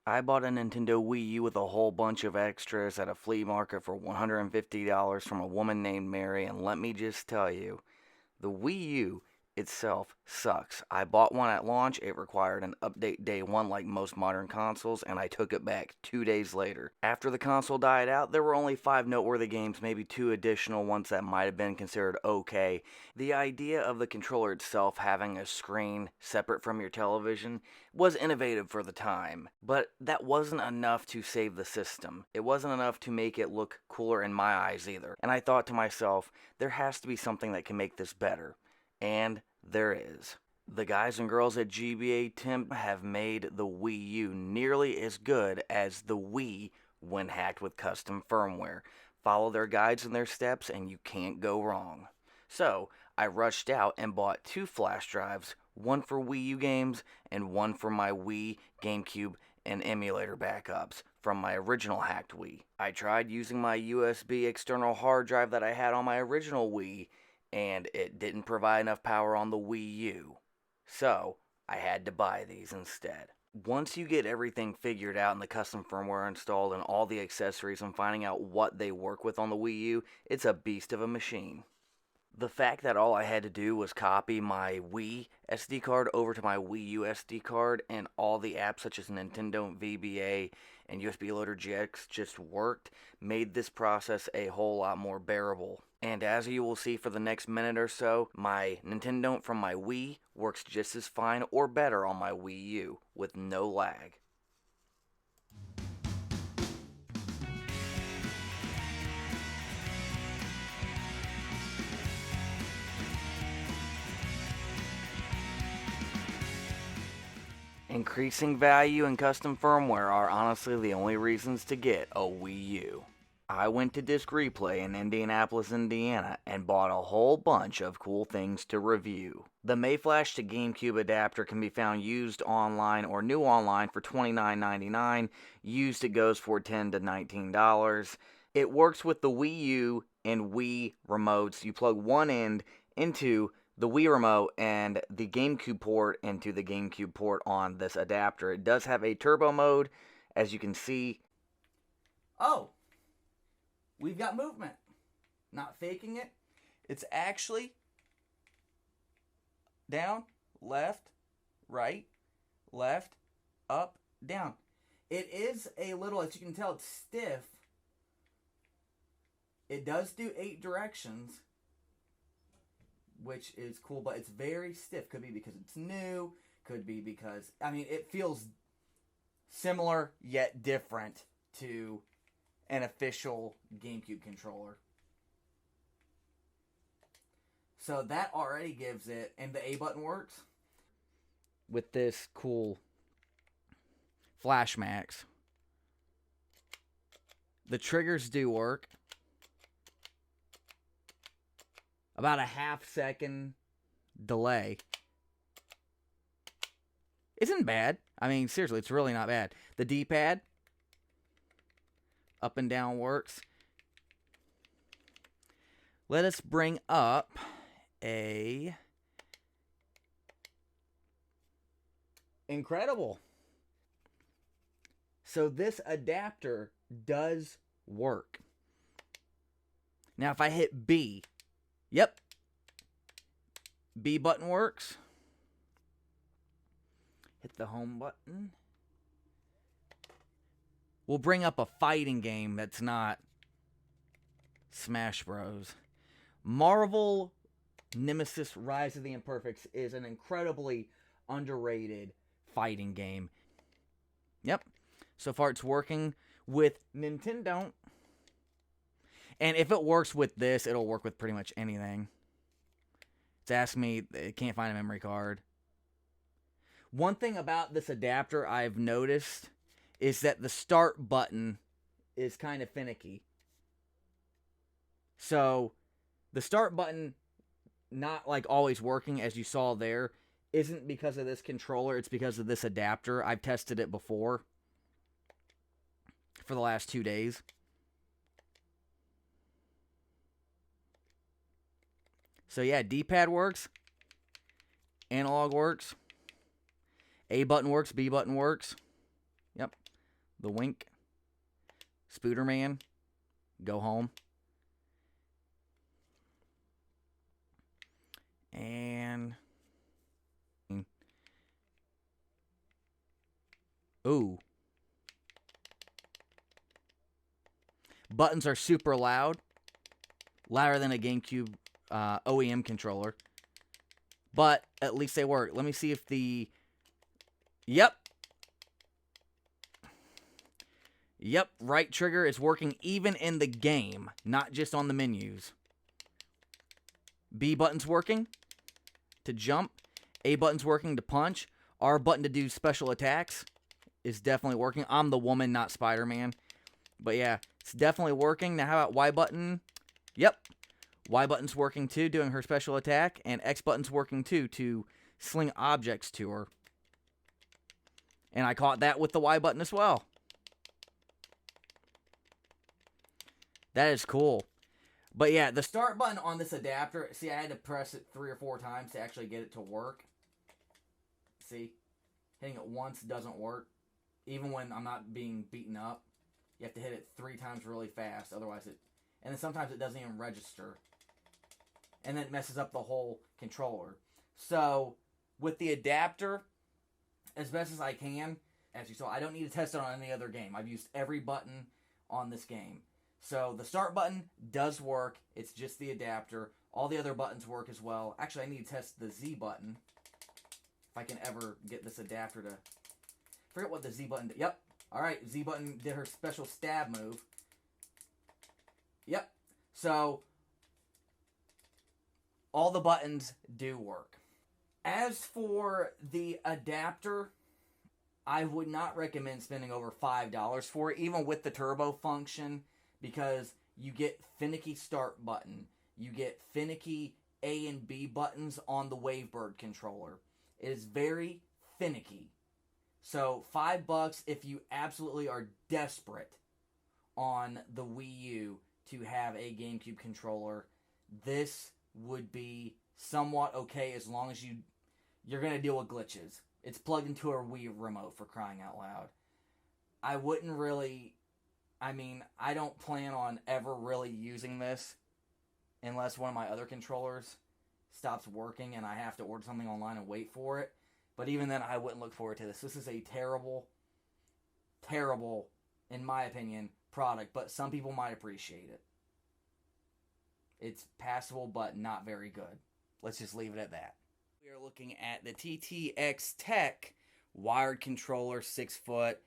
I bought a Nintendo Wii U with a whole bunch of extras at a flea market for $150 from a woman named Mary, and let me just tell you, the Wii U itself sucks. I bought one at launch, it required an update day one like most modern consoles, and I took it back 2 days later. After the console died out, there were only 5 noteworthy games, maybe 2 additional ones that might have been considered okay. The idea of the controller itself having a screen separate from your television was innovative for the time, but that wasn't enough to save the system. It wasn't enough to make it look cooler in my eyes either. And I thought to myself, there has to be something that can make this better. And there is. The guys and girls at GBA Temp have made the Wii U nearly as good as the Wii when hacked with custom firmware. Follow their guides and their steps and you can't go wrong. So, I rushed out and bought 2 flash drives, one for Wii U games and one for my Wii, Gamecube, and emulator backups from my original hacked Wii. I tried using my USB external hard drive that I had on my original Wii, and it didn't provide enough power on the Wii U. So, I had to buy these instead. Once you get everything figured out and the custom firmware installed and all the accessories and finding out what they work with on the Wii U, it's a beast of a machine. The fact that all I had to do was copy my Wii SD card over to my Wii U SD card and all the apps such as Nintendo VBA and USB Loader GX just worked made this process a whole lot more bearable. And as you will see for the next minute or so, my Nintendo from my Wii works just as fine or better on my Wii U with no lag. Increasing value and custom firmware are honestly the only reasons to get a Wii U. I went to Disc Replay in Indianapolis, Indiana, and bought a whole bunch of cool things to review. The Mayflash to Gamecube adapter can be found used online or new online for $29.99. Used it goes for $10 to $19. It works with the Wii U and Wii remotes. You plug one end into the Wii remote and the GameCube port into the GameCube port on this adapter. It does have a turbo mode, as you can see. Oh! We've got movement. Not faking it. It's actually down, left, right, left, up, down. It is a little, as you can tell, it's stiff. It does do 8 directions, which is cool, but it's very stiff. Could be because it's new. Could be because, I mean, it feels similar yet different to an official GameCube controller. So that already gives it, and the A button works with this cool Flash Max. The triggers do work. About a half-second delay. Isn't bad. I mean, seriously, it's really not bad. The D-pad, up and down works. Let us bring up a incredible. So this adapter does work. Now if I hit B, yep, B button works. Hit the home button. We'll bring up a fighting game that's not Smash Bros. Marvel Nemesis Rise of the Imperfects is an incredibly underrated fighting game. Yep. So far it's working with Nintendo. And if it works with this, it'll work with pretty much anything. It's asking me, it can't find a memory card. One thing about this adapter I've noticed is that the start button is kind of finicky. So the start button, not like always working as you saw there, isn't because of this controller, it's because of this adapter. I've tested it before for the last 2 days. So yeah, D-pad works, analog works, A button works, B button works. Yep. the wink. Spooderman, go home. And ooh. Buttons are super loud. Louder than a GameCube OEM controller. But at least they work. Let me see if the... Yep. Yep, right trigger is working even in the game, not just on the menus. B button's working to jump. A button's working to punch. R button to do special attacks is definitely working. I'm the woman, not Spider-Man. But yeah, it's definitely working. Now how about Y button? Yep. Y button's working too, doing her special attack. And X button's working too, to sling objects to her. And I caught that with the Y button as well. That is cool. But yeah, the start button on this adapter, see, I had to press it 3 or 4 times to actually get it to work. See? Hitting it once doesn't work. Even when I'm not being beaten up, you have to hit it 3 times really fast. Otherwise it... And then sometimes it doesn't even register. And then it messes up the whole controller. So, with the adapter, as best as I can, as you saw, I don't need to test it on any other game. I've used every button on this game. So, the start button does work. It's just the adapter. All the other buttons work as well. Actually, I need to test the Z button. If I can ever get this adapter to... Forget what the Z button did. Yep. Alright, Z button did her special stab move. Yep. So, all the buttons do work. As for the adapter, I would not recommend spending over $5 for it, even with the turbo function, because you get finicky start button. You get finicky A and B buttons on the Wavebird controller. It is very finicky. So, $5 if you absolutely are desperate on the Wii U to have a GameCube controller. This would be somewhat okay as long as you're going to deal with glitches. It's plugged into a Wii remote, for crying out loud. I wouldn't really... I mean, I don't plan on ever really using this unless one of my other controllers stops working and I have to order something online and wait for it. But even then, I wouldn't look forward to this. This is a terrible, terrible, in my opinion, product. But some people might appreciate it. It's passable, but not very good. Let's just leave it at that. We are looking at the TTX Tech wired controller, 6 foot.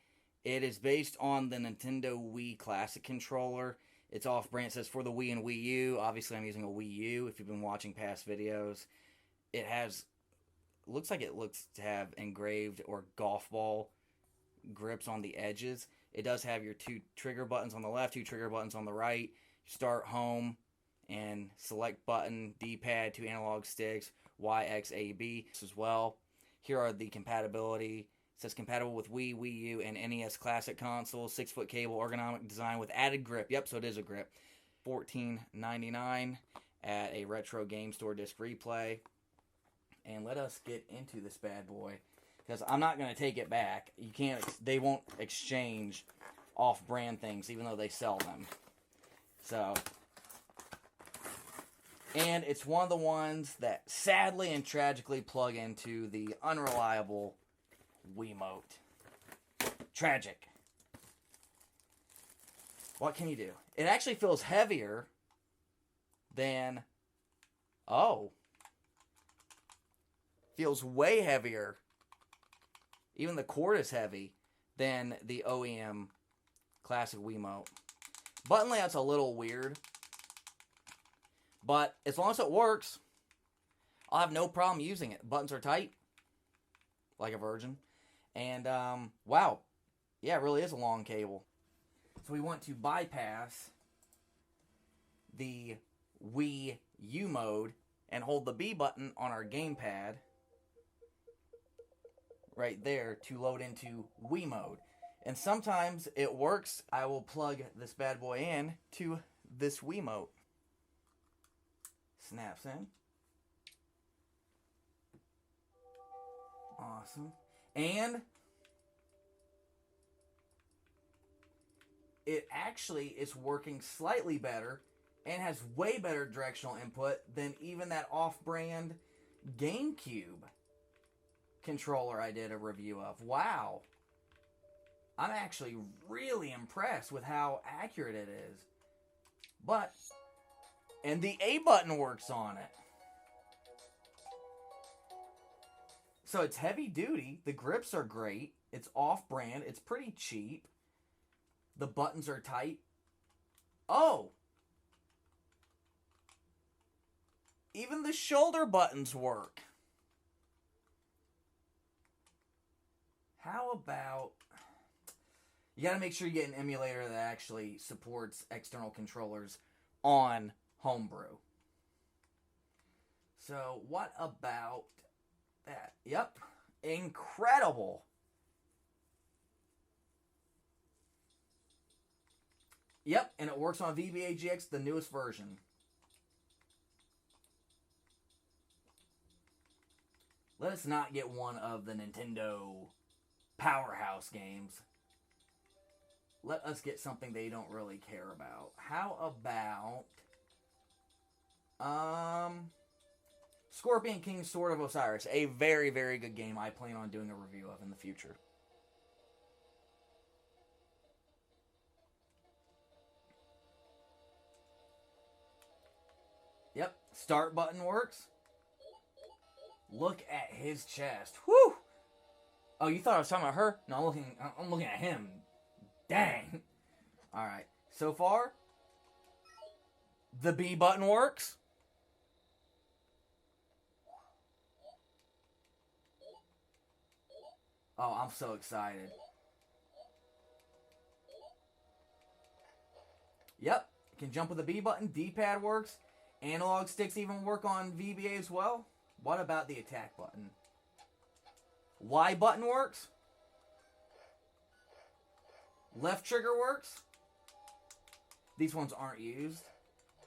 It is based on the Nintendo Wii Classic controller. It's off-brand. It says for the Wii and Wii U. Obviously, I'm using a Wii U if you've been watching past videos. It has... looks like it looks to have engraved or golf ball grips on the edges. It does have your 2 trigger buttons on the left, 2 trigger buttons on the right. Start home and select button, D-pad, 2 analog sticks, Y, X, A, B as well. Here are the compatibility. It says compatible with Wii, Wii U, and NES Classic consoles. 6 foot cable, ergonomic design with added grip. Yep, so it is a grip. $14.99 at a retro game store disc replay. And let us get into this bad boy, because I'm not going to take it back. You can't. They won't exchange off-brand things, even though they sell them. So, and it's one of the ones that sadly and tragically plug into the unreliable Wiimote. Tragic. What can you do? It actually feels heavier than... Oh. Feels way heavier. Even the cord is heavy than the OEM Classic Wiimote. Button layout's a little weird. But as long as it works, I'll have no problem using it. Buttons are tight. Like a virgin. And, wow. Yeah, it really is a long cable. So we want to bypass the Wii U mode and hold the B button on our gamepad right there to load into Wii mode. And sometimes it works. I will plug this bad boy in to this Wiimote. Snaps in. Awesome. And it actually is working slightly better and has way better directional input than even that off-brand Gamecube controller I did a review of. Wow. I'm actually really impressed with how accurate it is. And the A button works on it. So it's heavy duty. The grips are great. It's off-brand. It's pretty cheap. The buttons are tight. Oh! Even the shoulder buttons work. How about... You gotta make sure you get an emulator that actually supports external controllers on Homebrew. So, what about that? Yep. Incredible. Yep, and it works on VBA GX, the newest version. Let us not get one of the Nintendo powerhouse games. Let us get something they don't really care about. How about... Scorpion King Sword of Osiris. A very, very good game I plan on doing a review of in the future. Yep, start button works. Look at his chest. Whew! Oh, you thought I was talking about her? No, I'm looking at him. Dang. Alright, so far, the B button works. Oh, I'm so excited. Yep, can jump with the B button. D-pad works. Analog sticks even work on VBA as well. What about the attack button? Y button works. Left trigger works. These ones aren't used.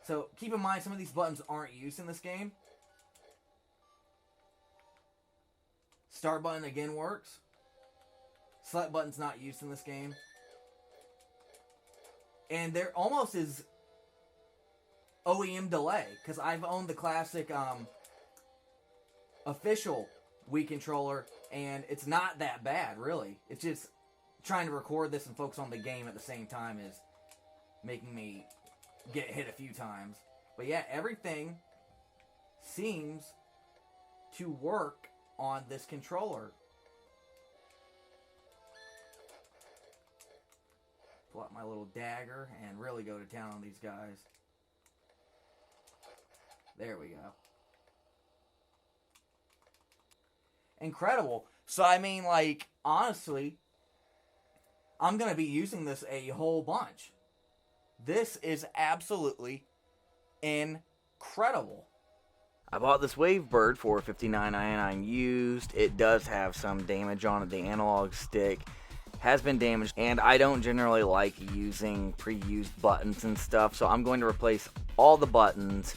So keep in mind some of these buttons aren't used in this game. Start button again works. Select button's not used in this game. And there almost is OEM delay, because I've owned the classic official Wii controller, and it's not that bad, really. It's just trying to record this and focus on the game at the same time is making me get hit a few times. But yeah, everything seems to work on this controller. Pull out my little dagger and really go to town on these guys. There we go. Incredible. So, I mean, like, honestly, I'm going to be using this a whole bunch. This is absolutely incredible. I bought this Wavebird for $59.99 used. It does have some damage on it. The analog stick has been damaged, and I don't generally like using pre-used buttons and stuff, so I'm going to replace all the buttons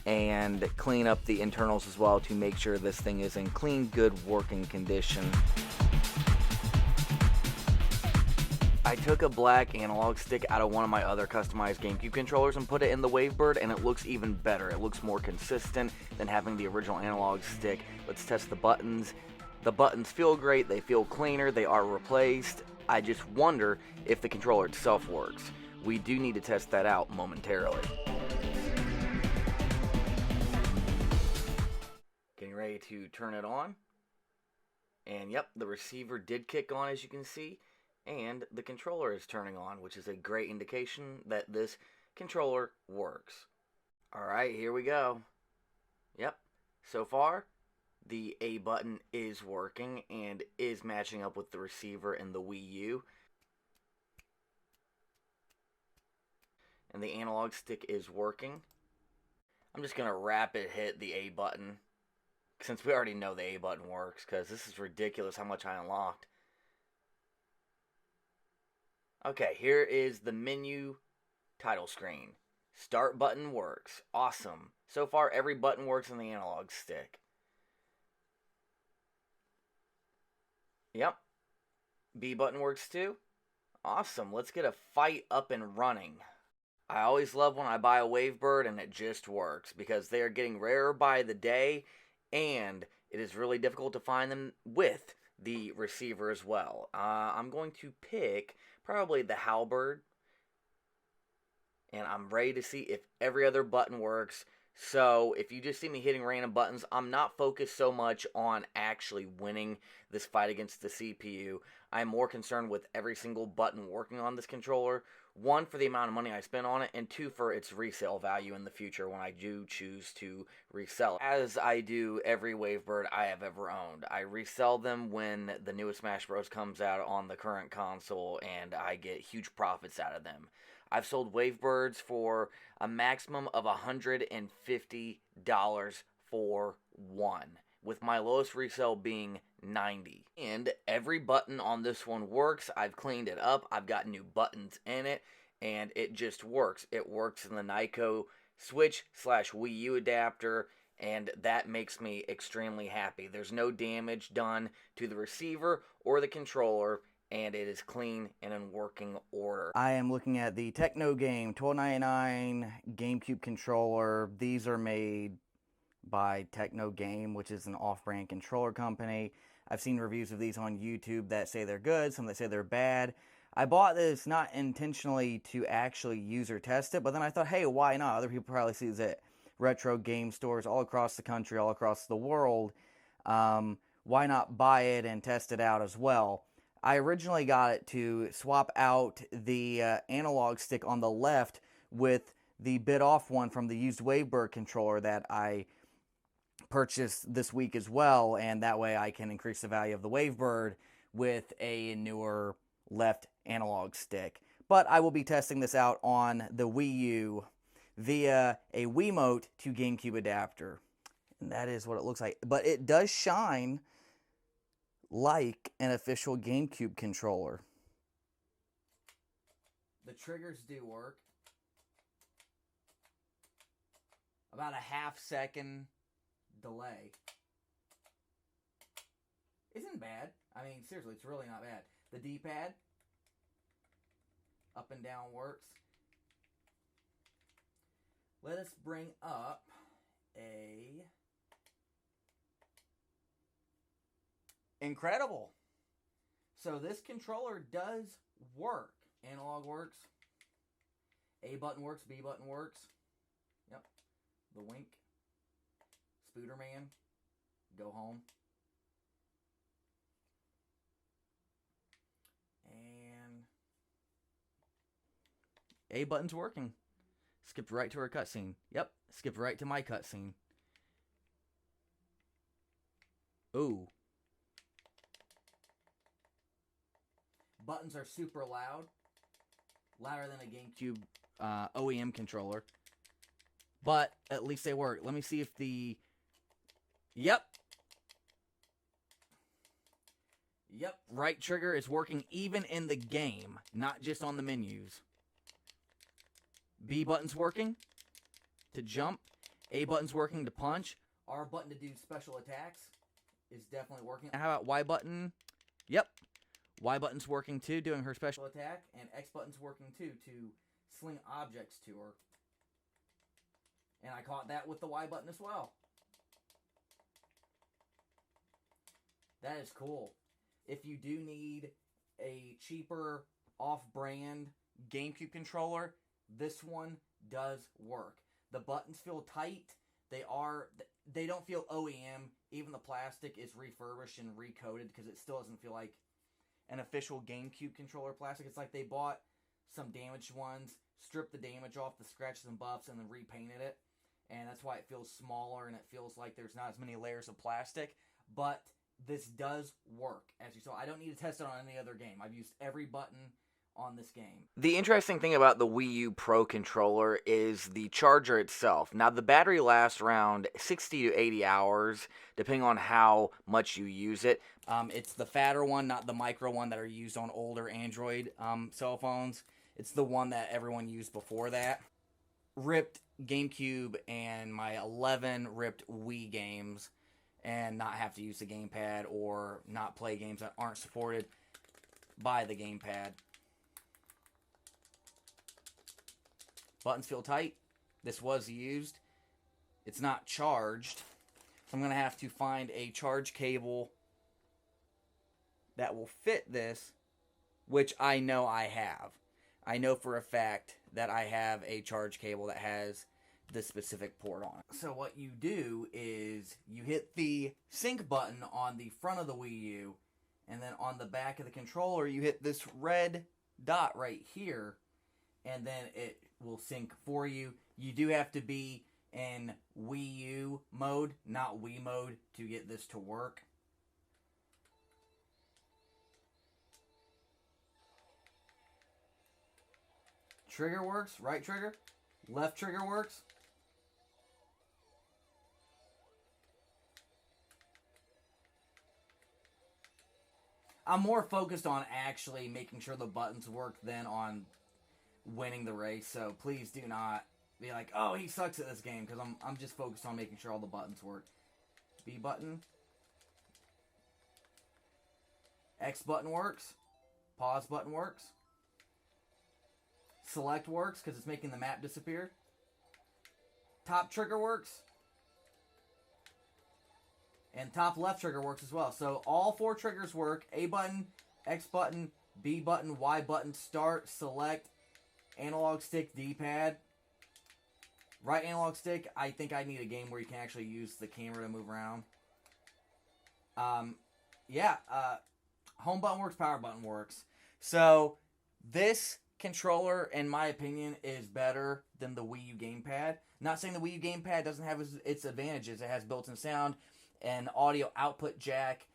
and clean up the internals as well to make sure this thing is in clean, good working condition. I took a black analog stick out of one of my other customized GameCube controllers and put it in the Wavebird, and it looks even better. It looks more consistent than having the original analog stick. Let's test the buttons. The buttons feel great, they feel cleaner, they are replaced. I just wonder if the controller itself works. We do need to test that out momentarily. Getting ready to turn it on. And yep, the receiver did kick on, as you can see. And the controller is turning on, which is a great indication that this controller works. Alright, here we go. Yep, so far, the A button is working and is matching up with the receiver in the Wii U. And the analog stick is working. I'm just going to rapid hit the A button, since we already know the A button works, because this is ridiculous how much I unlocked. Okay, here is the menu title screen. Start button works. Awesome. So far, every button works on the analog stick. Yep. B button works too. Awesome, let's get a fight up and running. I always love when I buy a Wavebird and it just works because they are getting rarer by the day and it is really difficult to find them with the receiver as well. I'm going to pick probably the Halberd and I'm ready to see if every other button works. So if you just see me hitting random buttons, I'm not focused so much on actually winning this fight against the CPU. I'm more concerned with every single button working on this controller. One, for the amount of money I spent on it, and two, for its resale value in the future when I do choose to resell it. As I do every Wavebird I have ever owned. I resell them when the newest Smash Bros. Comes out on the current console, and I get huge profits out of them. I've sold Wavebirds for a maximum of $150 for one, with my lowest resale being $90. And every button on this one works. I've cleaned it up. I've got new buttons in it, and it just works. It works in the Nyko Switch / Wii U adapter, and that makes me extremely happy. There's no damage done to the receiver or the controller, and it is clean and in working order. I am looking at the Techno game, $12.99 Gamecube controller. These are made by Techno Game, which is an off-brand controller company. I've seen reviews of these on YouTube that say they're good, some that say they're bad. I bought this not intentionally to actually use or test it, but then I thought, hey, why not? Other people probably see these at retro game stores all across the country, all across the world. Why not buy it and test it out as well? I originally got it to swap out the analog stick on the left with the bit-off one from the used Wavebird controller that I purchased this week as well, and that way I can increase the value of the Wavebird with a newer left analog stick. But I will be testing this out on the Wii U via a Wiimote to Gamecube adapter. And that is what it looks like. But it does shine like an official Gamecube controller. The triggers do work. About a half-second delay. Isn't bad. I mean, seriously, it's really not bad. The D-pad, up and down works. Let us bring up a... Incredible. So this controller does work. Analog works. A button works. B button works. Yep. The wink. Spooderman. Go home. And A button's working. Skipped right to her cutscene. Yep. Skipped right to my cutscene. Ooh. Buttons are super loud. Louder than a GameCube OEM controller. But at least they work. Let me see if the... Yep. Yep. Right trigger is working even in the game. Not just on the menus. B button's working to jump. A button's working to punch. R button to do special attacks is definitely working. How about Y button? Yep. Y button's working too, doing her special attack, and X button's working too to sling objects to her. And I caught that with the Y button as well. That is cool. If you do need a cheaper off-brand GameCube controller, this one does work. The buttons feel tight. They don't feel OEM. Even the plastic is refurbished and recoated because it still doesn't feel like an official GameCube controller plastic. It's like they bought some damaged ones, stripped the damage off, the scratches and buffs, and then repainted it. And that's why it feels smaller and it feels like there's not as many layers of plastic. But this does work. As you saw, I don't need to test it on any other game. I've used every button on this game. The interesting thing about the Wii U Pro controller is the charger itself. Now, the battery lasts around 60 to 80 hours, depending on how much you use it. It's the fatter one, not the micro one that are used on older Android cell phones. It's the one that everyone used before that. Ripped GameCube and my 11 ripped Wii games and not have to use the gamepad or not play games that aren't supported by the gamepad. Buttons feel tight. This was used. It's not charged. So I'm going to have to find a charge cable that will fit this, which I know I have. I know for a fact that I have a charge cable that has this specific port on it. So what you do is you hit the sync button on the front of the Wii U, and then on the back of the controller you hit this red dot right here, and then it will sync for you. You do have to be in Wii U mode, not Wii mode, to get this to work. Trigger works, right trigger, left trigger works. I'm more focused on actually making sure the buttons work than on winning the race, so please do not be like, oh, he sucks at this game, because I'm just focused on making sure all the buttons work. B button. X button works. Pause button works. Select works, because it's making the map disappear. Top trigger works. And top left trigger works as well. So all 4 triggers work. A button, X button, B button, Y button, start, select, analog stick, D-pad. Right analog stick, I think I need a game where you can actually use the camera to move around. Home button works, power button works. So this controller, in my opinion, is better than the Wii U gamepad. Not saying the Wii U gamepad doesn't have its advantages. It has built-in sound and audio output jack.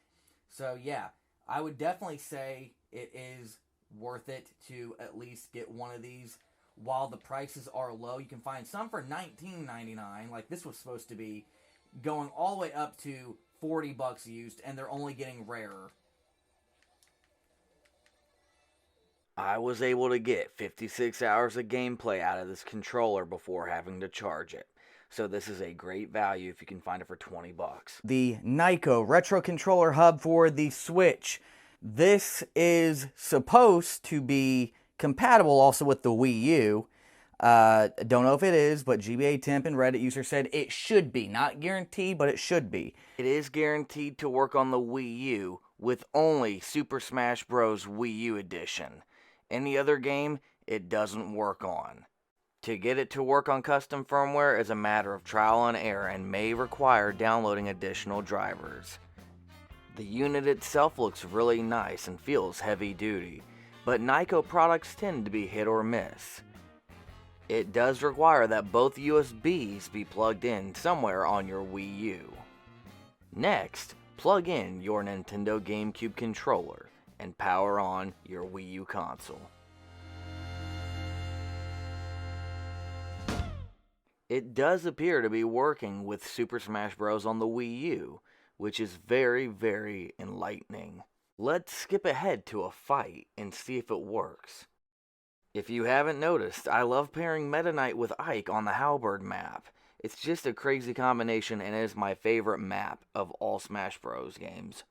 So yeah, I would definitely say it is worth it to at least get one of these while the prices are low. You can find some for $19.99, like this was supposed to be, going all the way up to $40 used, and they're only getting rarer. I was able to get 56 hours of gameplay out of this controller before having to charge it. So this is a great value if you can find it for $20. The Nyko Retro Controller Hub for the Switch. This is supposed to be compatible also with the Wii U. Don't know if it is, but GBA Temp and Reddit user said it should be. Not guaranteed, but it should be. It is guaranteed to work on the Wii U with only Super Smash Bros. Wii U Edition. Any other game, it doesn't work on. To get it to work on custom firmware is a matter of trial and error and may require downloading additional drivers. The unit itself looks really nice and feels heavy duty, but Nyko products tend to be hit or miss. It does require that both USBs be plugged in somewhere on your Wii U. Next, plug in your Nintendo Gamecube Controller and power on your Wii U console. It does appear to be working with Super Smash Bros. On the Wii U, which is very, very enlightening. Let's skip ahead to a fight and see if it works. If you haven't noticed, I love pairing Meta Knight with Ike on the Halberd map. It's just a crazy combination and it is my favorite map of all Smash Bros. Games.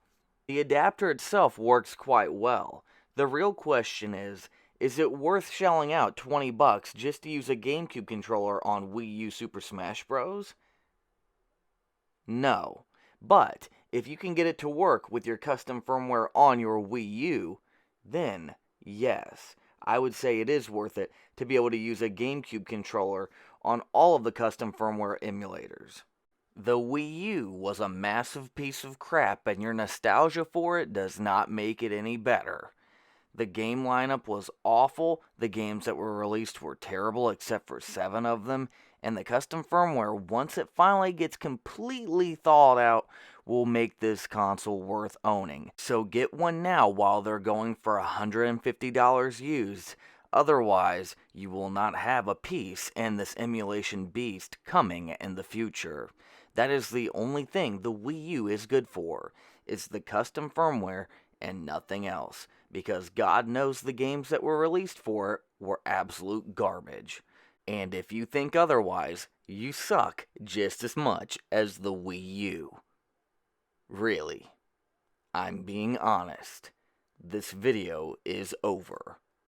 The adapter itself works quite well. The real question is it worth shelling out $20 just to use a GameCube controller on Wii U Super Smash Bros? No. But if you can get it to work with your custom firmware on your Wii U, then yes, I would say it is worth it to be able to use a GameCube controller on all of the custom firmware emulators. The Wii U was a massive piece of crap, and your nostalgia for it does not make it any better. The game lineup was awful, the games that were released were terrible except for 7 of them, and the custom firmware, once it finally gets completely thawed out, will make this console worth owning. So get one now while they're going for $150 used. Otherwise, you will not have a piece in this emulation beast coming in the future. That is the only thing the Wii U is good for. It's the custom firmware and nothing else. Because God knows the games that were released for it were absolute garbage. And if you think otherwise, you suck just as much as the Wii U. Really. I'm being honest. This video is over.